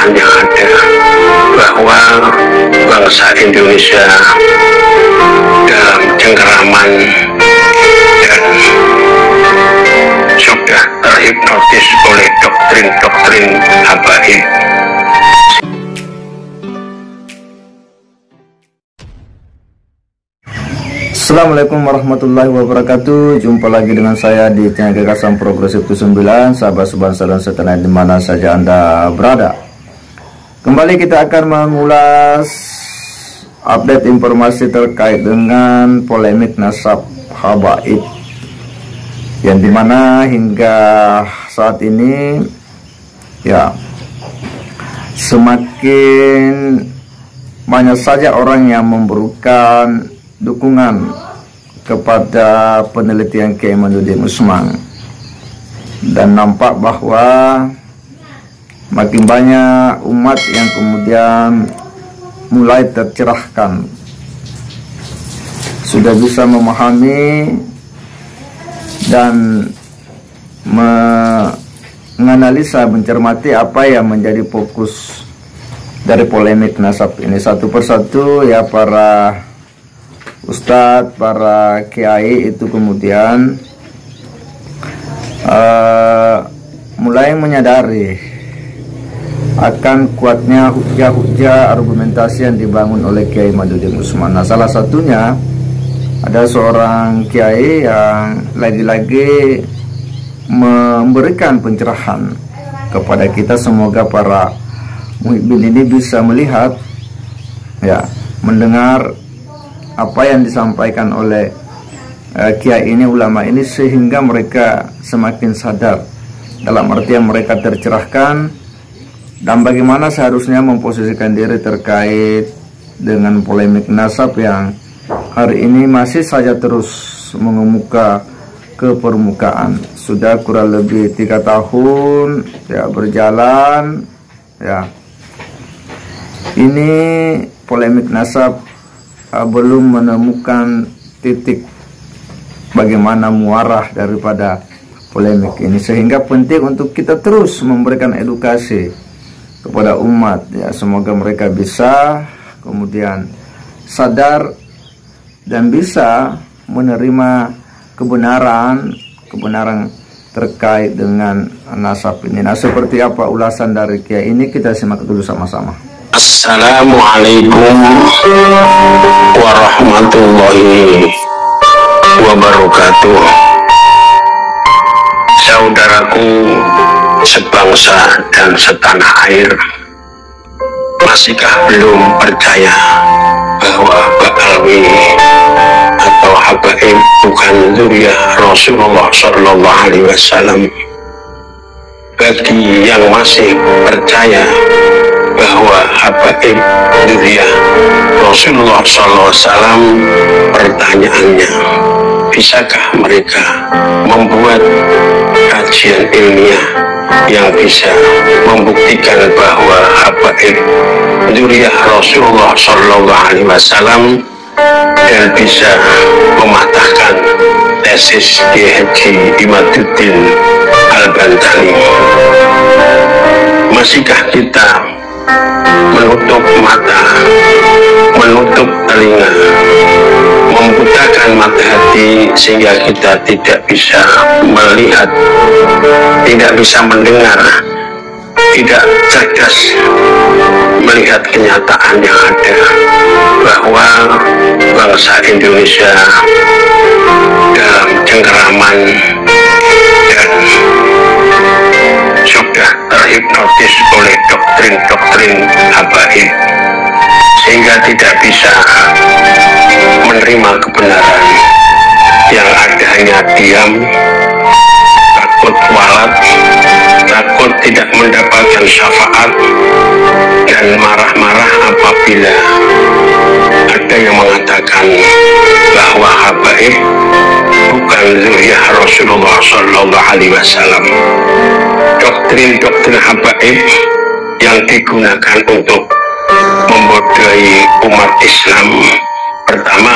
kenyataan yang ada bahwa bangsa Indonesia dalam cengkeraman dan sudah terhipnotis oleh doktrin-doktrin habaib. Assalamualaikum warahmatullahi wabarakatuh. Jumpa lagi dengan saya di channel Gagasan Progresif 9, sahabat sebangsa dan setanah di mana saja Anda berada. Kembali kita akan mengulas update informasi terkait dengan polemik nasab habaib, yang dimana hingga saat ini ya semakin banyak saja orang yang memberikan dukungan kepada penelitian Kiai Imaduddin Usman, dan nampak bahwa makin banyak umat yang kemudian mulai tercerahkan, sudah bisa memahami dan menganalisa, mencermati apa yang menjadi fokus dari polemik nasab ini. Satu persatu ya para ustadz, para kiai itu kemudian mulai menyadari akan kuatnya hujah-hujah argumentasi yang dibangun oleh Kiai Imaduddin Usman. Nah, salah satunya ada seorang kiai yang lagi-lagi memberikan pencerahan kepada kita. Semoga para muhibbin ini bisa melihat ya, mendengar apa yang disampaikan oleh kiai ini, ulama ini, sehingga mereka semakin sadar, dalam artian mereka tercerahkan dan bagaimana seharusnya memposisikan diri terkait dengan polemik nasab yang hari ini masih saja terus mengemuka ke permukaan. Sudah kurang lebih 3 tahun ya berjalan ya, ini polemik nasab belum menemukan titik bagaimana muarah daripada polemik ini, sehingga penting untuk kita terus memberikan edukasi kepada umat ya. Semoga mereka bisa kemudian sadar dan bisa menerima kebenaran terkait dengan nasab ini. Nah, seperti apa ulasan dari kiai ini, kita simak dulu sama-sama. Assalamualaikum warahmatullahi wabarakatuh. Saudaraku sebangsa dan setanah air, masihkah belum percaya bahwa Ba'alwi atau habaib bukan dzurriyyah Rasulullah Shallallahu Alaihi Wasallam? Bagi yang masih percaya bahwa habaib dzurriyyah Rasulullah SAW, pertanyaannya, bisakah mereka membuat kajian ilmiah yang bisa membuktikan bahwa habaib dzurriyyah Rasulullah SAW dan bisa mematahkan tesis Kiai Haji Imaduddin Al-Bantani? Masihkah kita menutup mata, menutup telinga, membutakan mata hati sehingga kita tidak bisa melihat, tidak bisa mendengar, tidak cerdas melihat kenyataan yang ada bahwa bangsa Indonesia dalam cengkeraman dan sudah terhipnotis oleh doktrin-doktrin habaib, sehingga tidak bisa menerima kebenaran. Yang ada hanya diam, takut walat, takut tidak mendapatkan syafaat, dan marah-marah apabila ada yang mengatakan bahwa habaib bukan dzurriyyah Rasulullah Shallallahu Alaihi Wasallam. Doktrin-doktrin habaib yang digunakan untuk membodohi umat Islam. Pertama,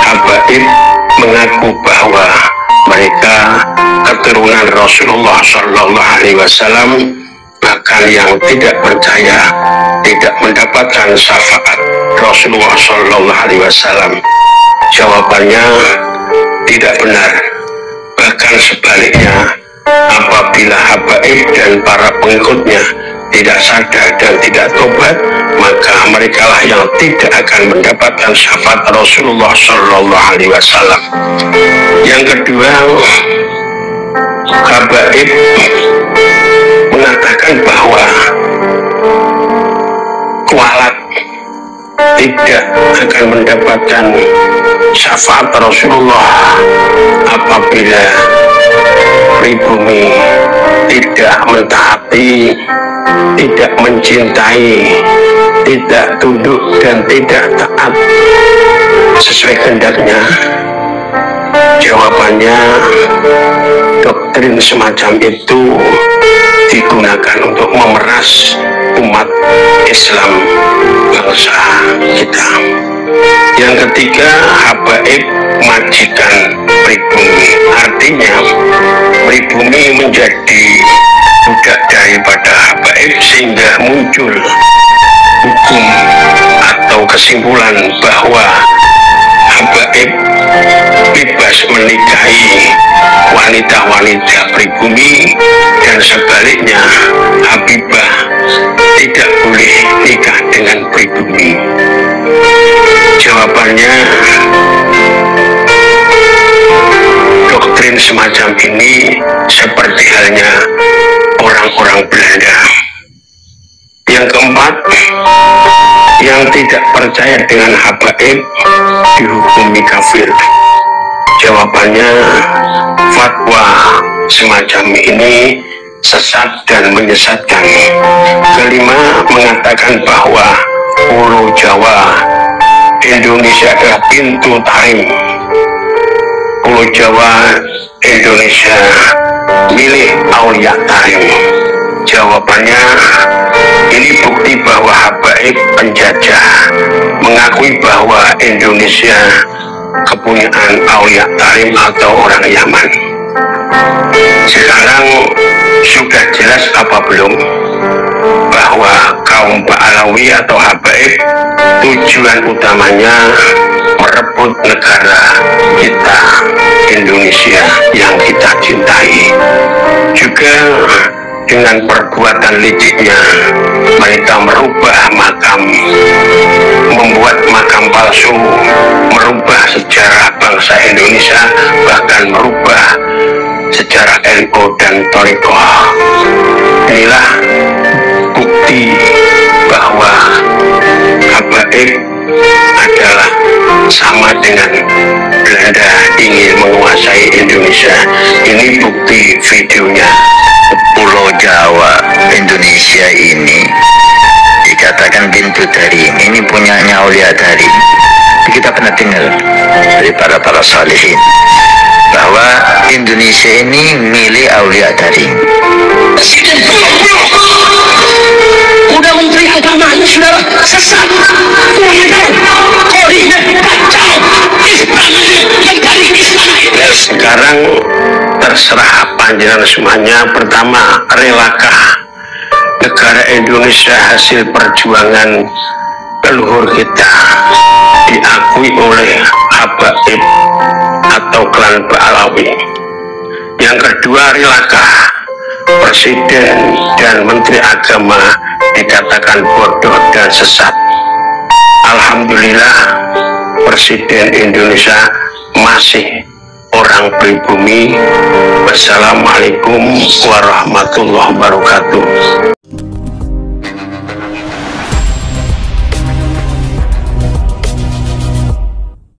habaib mengaku bahwa mereka keturunan Rasulullah Shallallahu Alaihi Wasallam bahkan yang tidak percaya tidak mendapatkan syafaat Rasulullah Shallallahu Alaihi Wasallam? Jawabannya tidak benar. Bahkan sebaliknya, apabila habaib dan para pengikutnya tidak sadar dan tidak tobat, maka merekalah yang tidak akan mendapatkan syafaat Rasulullah Shallallahu Alaihi Wasallam. Yang kedua, habaib mengatakan bahwa kualat tidak akan mendapatkan syafaat Rasulullah apabila pribumi tidak mentaati, tidak mencintai, tidak tunduk dan tidak taat sesuai kehendaknya. Jawabannya, doktrin semacam itu digunakan untuk memeras umat Islam bangsa kita. Yang ketiga, habaib majikan pribumi. Artinya pribumi menjadi budak daripada habaib, sehingga muncul hukum atau kesimpulan bahwa habaib bebas menikahi wanita-wanita pribumi, dan sebaliknya habibah tidak boleh nikah dengan pribumi. Jawabannya, doktrin semacam ini seperti halnya orang-orang Belanda. Yang keempat, yang tidak percaya dengan habaib dihukumi kafir. Jawabannya, fatwa semacam ini sesat dan menyesatkan. Kelima, mengatakan bahwa Pulau Jawa Indonesia adalah pintu tarim. Pulau Jawa Indonesia milik Aulia Tarim. Jawabannya, ini bukti bahwa habaib penjajah mengakui bahwa Indonesia kepunyaan Aulia Tarim atau orang Yaman. Sekarang sudah jelas apa belum bahwa kaum Ba'alawi atau habaib tujuan utamanya merebut negara kita Indonesia yang kita cintai. Juga dengan perbuatan liciknya mereka merubah makam, membuat makam palsu, merubah sejarah bangsa Indonesia, bahkan merubah sejarah NU dan Thariqah. Inilah bukti bahwa habaib adalah sama dengan Belanda ingin menguasai Indonesia. Ini bukti videonya. Pulau Jawa Indonesia ini dikatakan pintu tarim, ini punyanya Aulia Tarim. Kita pernah dengar dari para salihin bahwa Indonesia ini milik Aulia Tarim. Presiden udah menteri agamanya sudah sesat, sekarang terserah panjenengan semuanya. Pertama, relakah negara Indonesia hasil perjuangan leluhur kita diakui oleh habaib atau klan Ba'alawi? Yang kedua, relakah presiden dan menteri agama dikatakan bodoh dan sesat? Alhamdulillah, presiden Indonesia masih orang pribumi. Wassalamualaikum warahmatullahi wabarakatuh.